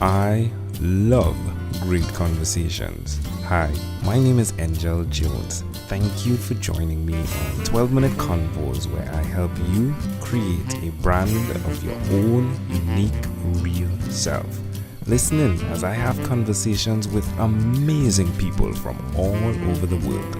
I love great conversations. Hi, my name is Angel Jones. Thank you for joining me on 12-minute convos where I help you create a brand of your own unique, real self. Listen in as I have conversations with amazing people from all over the world.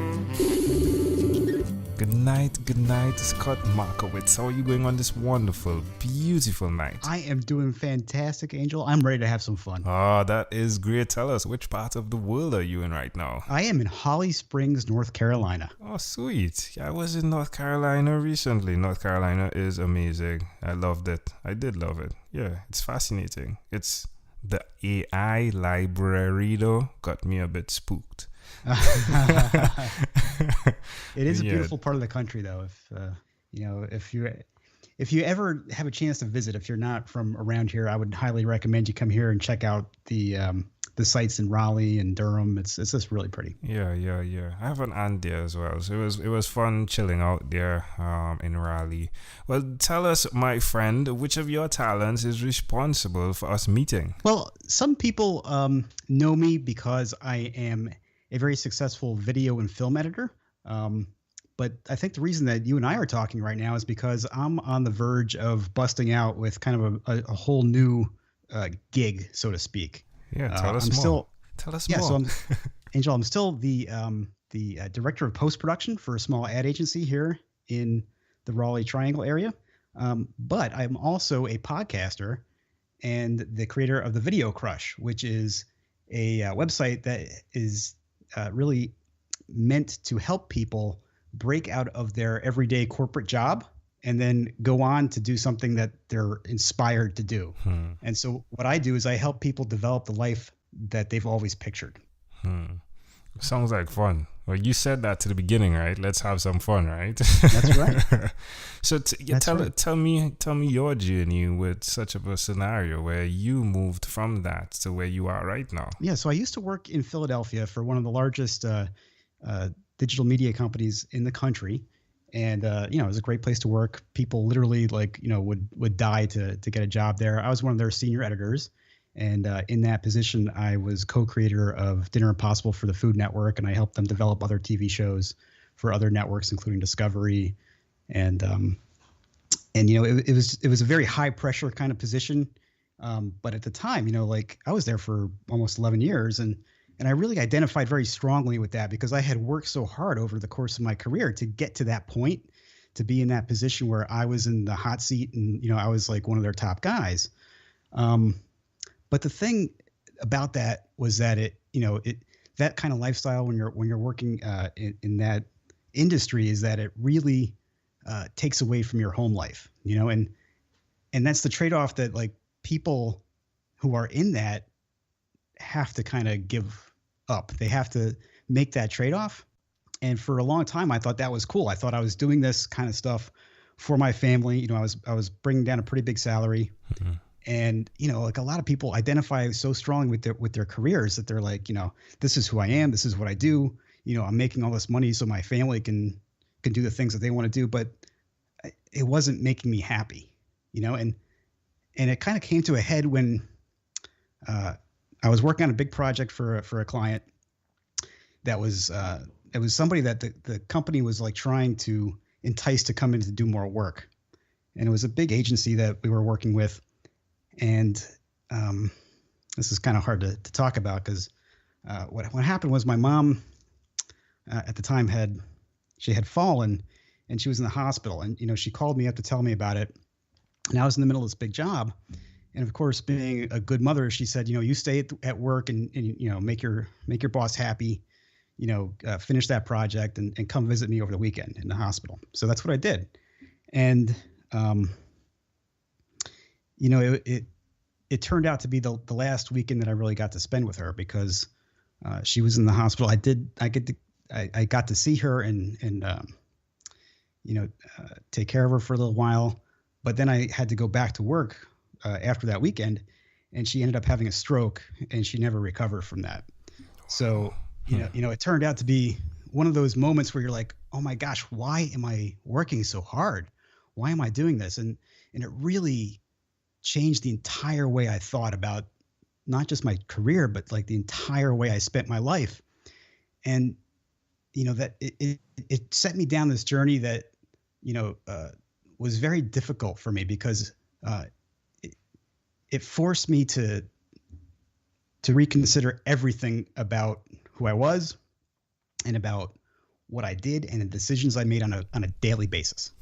Good night, Scott Markowitz. How are you going on this wonderful, beautiful night? I am doing fantastic, Angel. I'm ready to have some fun. Oh, that is great. Tell us, which part of the world are you in right now? I am in Holly Springs, North Carolina. Oh, sweet. Yeah, I was in North Carolina recently. North Carolina is amazing. I loved it. I did love it. Yeah, it's fascinating. It's the AI library, though, got me a bit spooked. It is a beautiful part of the country, though. If you ever have a chance to visit, if you're not from around here, I would highly recommend you come here and check out the sites in Raleigh and Durham. It's just really pretty. Yeah. I have an aunt there as well, so it was fun chilling out there in Raleigh. Well, tell us, my friend, which of your talents is responsible for us meeting? Well, some people know me because I am a very successful video and film editor. But I think the reason that you and I are talking right now is because I'm on the verge of busting out with kind of a whole new gig, so to speak. Yeah, tell us more. Tell us more. So Angel, I'm still the director of post-production for a small ad agency here in the Raleigh Triangle area. But I'm also a podcaster and the creator of the Video Crush, which is a website that is really meant to help people break out of their everyday corporate job and then go on to do something that they're inspired to do. And so what I do is I help people develop the life that they've always pictured. Sounds like fun. Well, you said that to the beginning, right? Let's have some fun, right? That's right. So tell me your journey with such of a scenario where you moved from that to where you are right now. Yeah, so I used to work in Philadelphia for one of the largest digital media companies in the country. And, it was a great place to work. People literally would die to get a job there. I was one of their senior editors. And in that position, I was co-creator of Dinner Impossible for the Food Network, and I helped them develop other TV shows for other networks, including Discovery. And it was a very high pressure kind of position. But at the time, I was there for almost 11 years, and I really identified very strongly with that because I had worked so hard over the course of my career to get to that point, to be in that position where I was in the hot seat and, I was like one of their top guys. But the thing about that was that that kind of lifestyle when you're working in that industry is that it really takes away from your home life, and that's the trade-off that like people who are in that have to kind of give up. They have to make that trade-off. And for a long time, I thought that was cool. I thought I was doing this kind of stuff for my family. I was bringing down a pretty big salary. Mm-hmm. And, like a lot of people identify so strongly with their careers that they're like, this is who I am. This is what I do. I'm making all this money so my family can do the things that they want to do. But it wasn't making me happy, and it kind of came to a head when I was working on a big project for a client that was it was somebody that the company was like trying to entice to come in to do more work. And it was a big agency that we were working with. And this is kind of hard to talk about because what happened was my mom at the time had fallen and she was in the hospital. And, she called me up to tell me about it. And I was in the middle of this big job. And of course, being a good mother, she said, you stay at work and make your boss happy, finish that project and come visit me over the weekend in the hospital. So that's what I did. And, it turned out to be the last weekend that I really got to spend with her because she was in the hospital. I got to see her and take care of her for a little while. But then I had to go back to work after that weekend, and she ended up having a stroke, and she never recovered from that. So, it turned out to be one of those moments where you're like, oh my gosh, why am I working so hard? Why am I doing this? And it really changed the entire way I thought about not just my career, but like the entire way I spent my life. And, that it set me down this journey that, was very difficult for me because it forced me to reconsider everything about who I was and about what I did and the decisions I made on a daily basis.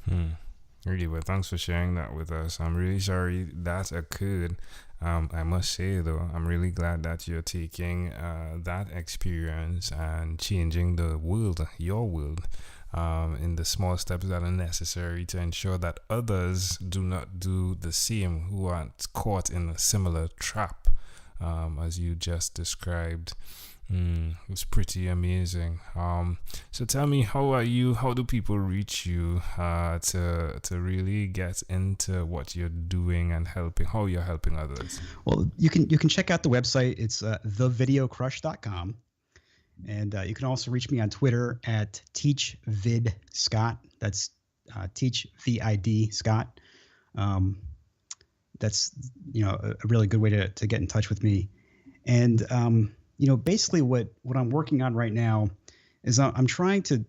Really, well, thanks for sharing that with us. I'm really sorry that occurred. I must say, though, I'm really glad that you're taking that experience and changing the world, your world, in the small steps that are necessary to ensure that others do not do the same, who aren't caught in a similar trap, as you just described. It's pretty amazing. So tell me, how are you? How do people reach you to really get into what you're doing and how you're helping others? Well, you can check out the website. It's thevideocrush.com. And you can also reach me on Twitter at teachvidscott. That's teachvid Scott. That's a really good way to get in touch with me. And basically what I'm working on right now is I'm trying to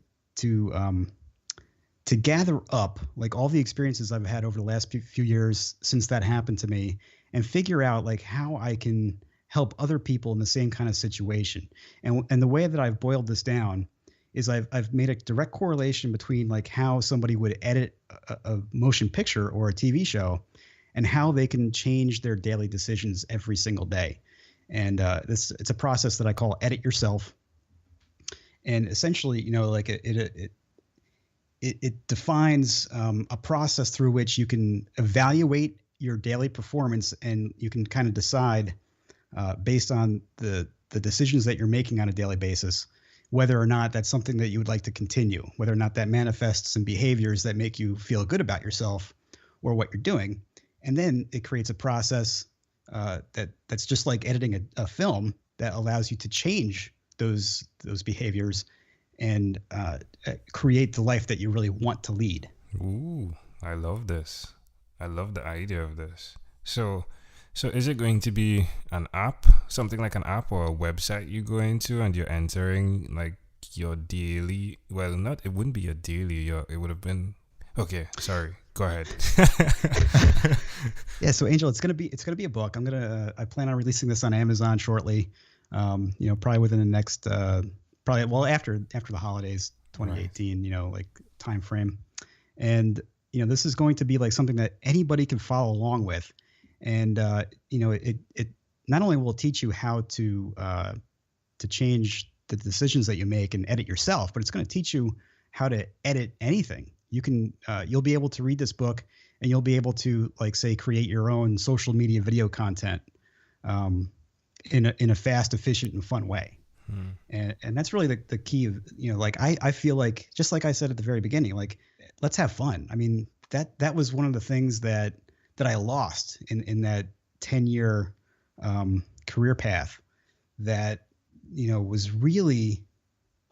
gather up like all the experiences I've had over the last few years since that happened to me, and figure out like how I can help other people in the same kind of situation. And the way that I've boiled this down is I've made a direct correlation between like how somebody would edit a motion picture or a TV show and how they can change their daily decisions every single day. And it's a process that I call edit yourself. And essentially, like it defines a process through which you can evaluate your daily performance, and you can kind of decide based on the decisions that you're making on a daily basis, whether or not that's something that you would like to continue, whether or not that manifests in behaviors that make you feel good about yourself or what you're doing. And then it creates a process that's just like editing a film that allows you to change those behaviors and create the life that you really want to lead. Ooh, I love this. I love the idea of this. So is it going to be an app, something like an app or a website you go into and you're entering like your daily, well, it wouldn't be your daily, it would have been, okay, sorry. Go ahead. Yeah. So Angel, it's gonna be a book. I plan on releasing this on Amazon shortly. Probably within the next, after the holidays, 2018. Right. Like time frame, and this is going to be like something that anybody can follow along with, and it not only will teach you how to change the decisions that you make and edit yourself, but it's going to teach you how to edit anything. You'll be able to read this book, and you'll be able to, like, say, create your own social media video content in a fast, efficient, and fun way. And that's really the key of, like, I feel like, just like I said at the very beginning, like, let's have fun. I mean, that was one of the things that I lost in that 10-year career path that, was really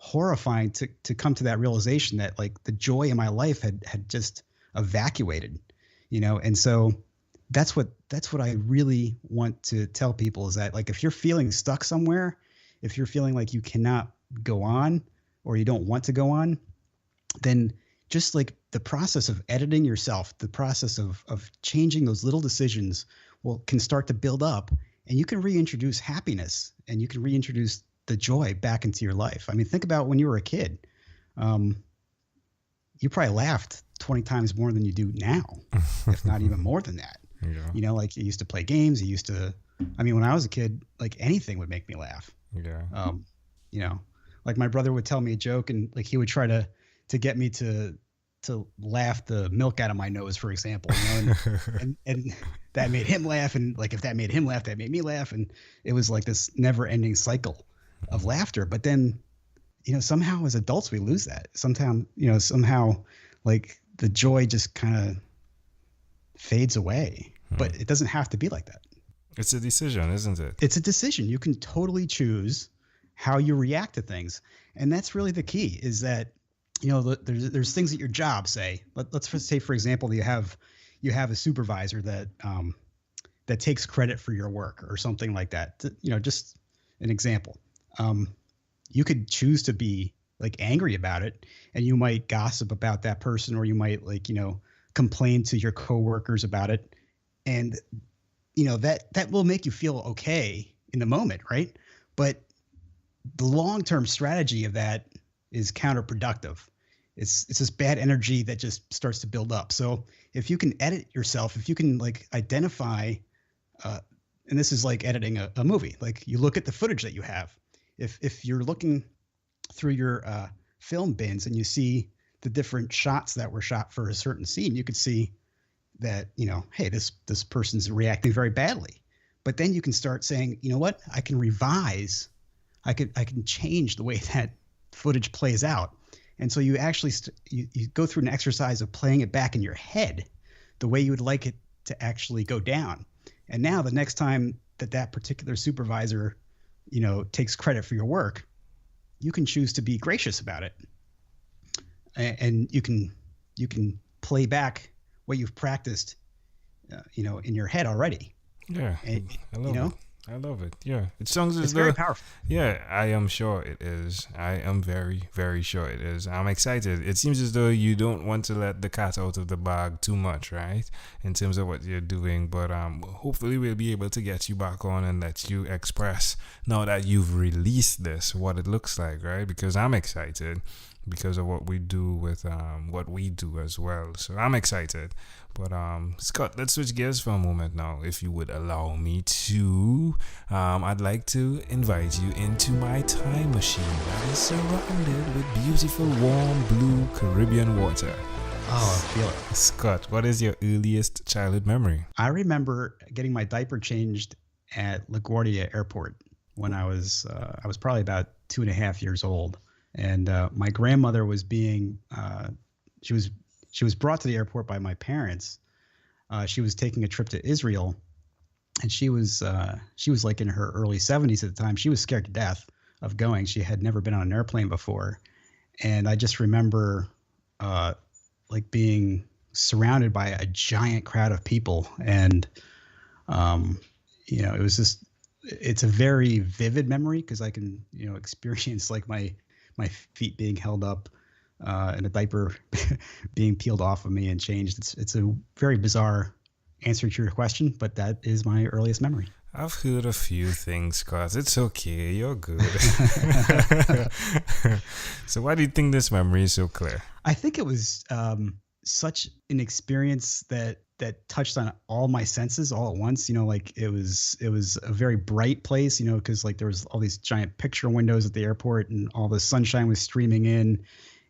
horrifying to come to that realization that like the joy in my life had just evacuated, and so that's what I really want to tell people, is that like if you're feeling stuck somewhere, if you're feeling like you cannot go on or you don't want to go on, then just like the process of editing yourself, the process of changing those little decisions can start to build up, and you can reintroduce happiness and you can reintroduce the joy back into your life. I mean, think about when you were a kid. You probably laughed 20 times more than you do now, if not even more than that. Yeah. Like you used to play games. When I was a kid, like anything would make me laugh. Yeah. Like my brother would tell me a joke, and like he would try to get me to laugh the milk out of my nose, for example, and that made him laugh. And like, if that made him laugh, that made me laugh. And it was like this never ending cycle of laughter. But then, somehow as adults, we lose that. Somehow like the joy just kind of fades away, but it doesn't have to be like that. It's a decision, isn't it? It's a decision. You can totally choose how you react to things. And that's really the key, is that, there's things at your job, say, let's say, for example, you have a supervisor that that takes credit for your work or something like that. Just an example. You could choose to be like angry about it, and you might gossip about that person, or you might complain to your coworkers about it. And, that will make you feel okay in the moment. Right. But the long-term strategy of that is counterproductive. It's this bad energy that just starts to build up. So if you can edit yourself, if you can like identify, and this is like editing a movie, like you look at the footage that you have. If you're looking through your film bins and you see the different shots that were shot for a certain scene, you could see that, hey, this person's reacting very badly. But then you can start saying, you know what, I can revise. I can change the way that footage plays out. And so you actually you go through an exercise of playing it back in your head the way you would like it to actually go down. And now the next time that particular supervisor, takes credit for your work, you can choose to be gracious about it. And you can play back what you've practiced, in your head already. Yeah, and, I love it. I love it. Yeah, it sounds as it's though. very powerful. Yeah, I am sure it is. I am very, very sure it is. I'm excited. It seems as though you don't want to let the cat out of the bag too much, right? In terms of what you're doing, but hopefully we'll be able to get you back on and let you express, now that you've released this, what it looks like, right? Because I'm excited because of what we do with what we do as well. So I'm excited. But Scott, let's switch gears for a moment now, if you would allow me to. I'd like to invite you into my time machine that is surrounded with beautiful, warm, blue Caribbean water. Oh, I feel it. Scott, what is your earliest childhood memory? I remember getting my diaper changed at LaGuardia Airport when I was probably about 2.5 years old. And my grandmother was she was brought to the airport by my parents. She was taking a trip to Israel, and she was like in her early 70s at the time. She was scared to death of going. She had never been on an airplane before. And I just remember like being surrounded by a giant crowd of people. And, it was just, it's a very vivid memory because I can, experience like my feet being held up and a diaper being peeled off of me and changed. It's a very bizarre answer to your question, but that is my earliest memory. I've heard a few things, Scott. It's okay. You're good. So why do you think this memory is so clear? I think it was such an experience that touched on all my senses all at once. Like it was a very bright place, because like there was all these giant picture windows at the airport and all the sunshine was streaming in.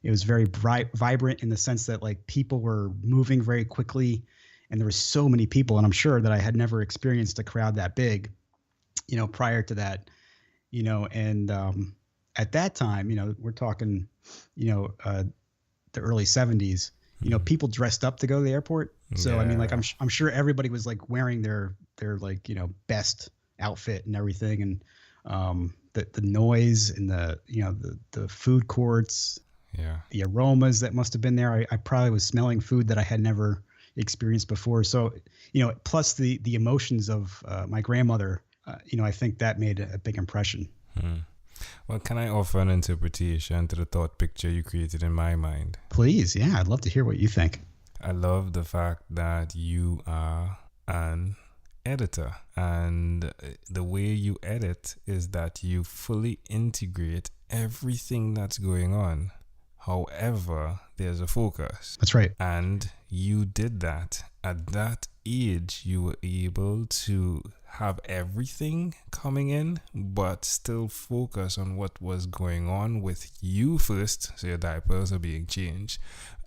It was very bright, vibrant in the sense that like people were moving very quickly, and there were so many people. And I'm sure that I had never experienced a crowd that big, prior to that, and at that time, we're talking, the early 70s, people dressed up to go to the airport. So, Yeah. I mean, like, I'm sure everybody was like wearing their like, best outfit and everything. And the noise and the food courts, Yeah. the aromas that must have been there. I probably was smelling food that I had never experienced before. So, plus the emotions of my grandmother, I think that made a big impression. Well, can I offer an interpretation to the thought picture you created in my mind? Please. Yeah. I'd love to hear what you think. I love the fact that you are an editor, and the way you edit is that you fully integrate everything that's going on. However, there's a focus. That's right. And you did that. At that age, you were able to have everything coming in, but still focus on what was going on with you first. So your diapers are being changed.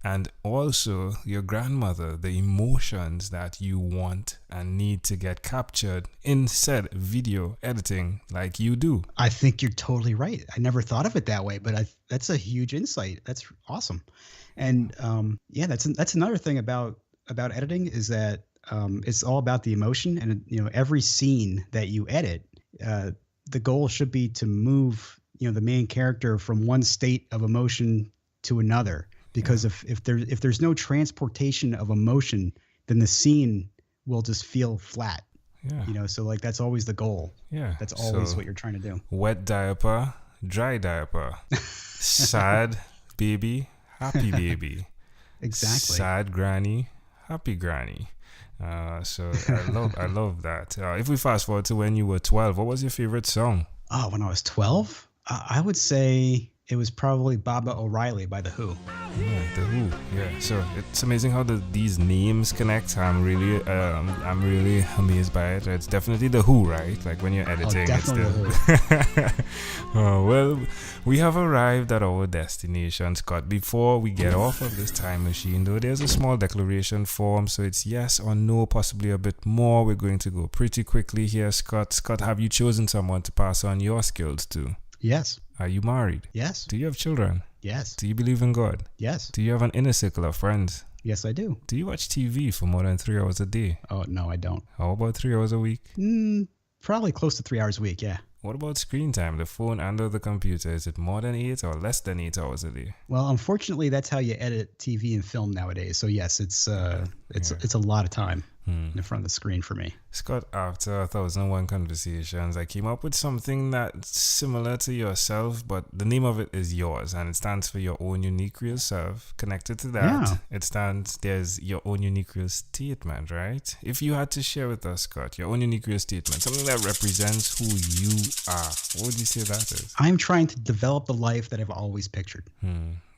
And also your grandmother, the emotions that you want and need to get captured in said video editing like you do. I think you're totally right. I never thought of it that way, but that's a huge insight. That's awesome. And that's another thing about editing is that it's all about the emotion. And every scene that you edit, the goal should be to move the main character from one state of emotion to another. Because if there's no transportation of emotion, then the scene will just feel flat. Yeah. You know, so like that's always the goal. Yeah. That's always So, what you're trying to do. wet diaper, dry diaper, sad baby, happy baby, Exactly. sad granny, happy granny. So I love that. If we fast forward to when you were 12, what was your favorite song? Oh, when I was 12, I would say it was probably Baba O'Reilly by The Who. Yeah, The Who. Yeah. So it's amazing how these names connect. I'm really amazed by it. It's definitely The Who, right? Like when you're editing. Definitely The Who. Oh, well, we have arrived at our destination, Scott. Before we get off of this time machine, though, there's a small declaration form. So it's yes or no, possibly a bit more. We're going to go pretty quickly here, Scott. Scott, have you chosen someone to pass on your skills to? Yes. Are you married? Yes. Do you have children? Yes. Do you believe in God? Yes. Do you have an inner circle of friends? Yes, I do. Do you watch TV for more than 3 hours a day? Oh, no, I don't. How about 3 hours a week? Probably close to 3 hours a week, yeah. What about screen time, the phone and or the computer? Is it more than 8 or less than 8 hours a day? Well, unfortunately, that's how you edit TV and film nowadays. So yes, it's a lot of time in front of the screen for me. Scott, after 1001 conversations, I came up with something that's similar to yourself, but the name of it is yours, and it stands for your own unique real self. Connected to that, there's your own unique real statement, right? If you had to share with us, Scott, your own unique real statement, something that represents who you are, what would you say that is? I'm trying to develop the life that I've always pictured.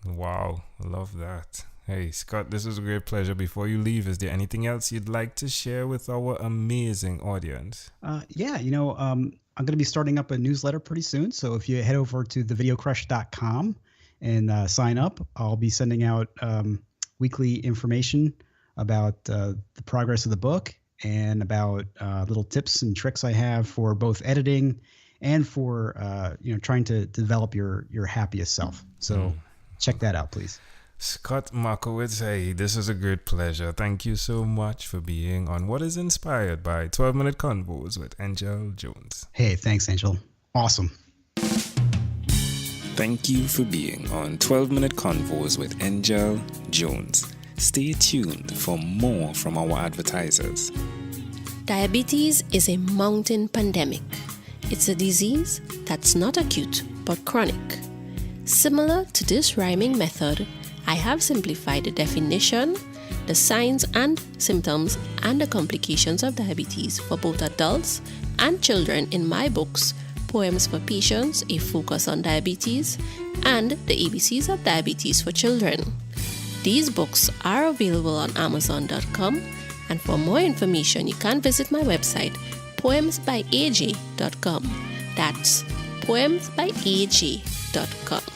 Wow, love that. Hey, Scott, this was a great pleasure. Before you leave, is there anything else you'd like to share with our amazing audience? I'm going to be starting up a newsletter pretty soon. So if you head over to thevideocrush.com and sign up, I'll be sending out weekly information about the progress of the book and about little tips and tricks I have for both editing and for trying to develop your happiest self. So check that out, please. Scott Markowitz, hey, this is a great pleasure. Thank you so much for being on what is inspired by 12-Minute Convos with Angel Jones. Hey, thanks, Angel. Awesome. Thank you for being on 12-Minute Convos with Angel Jones. Stay tuned for more from our advertisers. Diabetes is a mountain pandemic. It's a disease that's not acute but chronic. Similar to this rhyming method, I have simplified the definition, the signs and symptoms, and the complications of diabetes for both adults and children in my books, Poems for Patients, A Focus on Diabetes, and The ABCs of Diabetes for Children. These books are available on Amazon.com, and for more information, you can visit my website, poemsbyaj.com. That's poemsbyaj.com.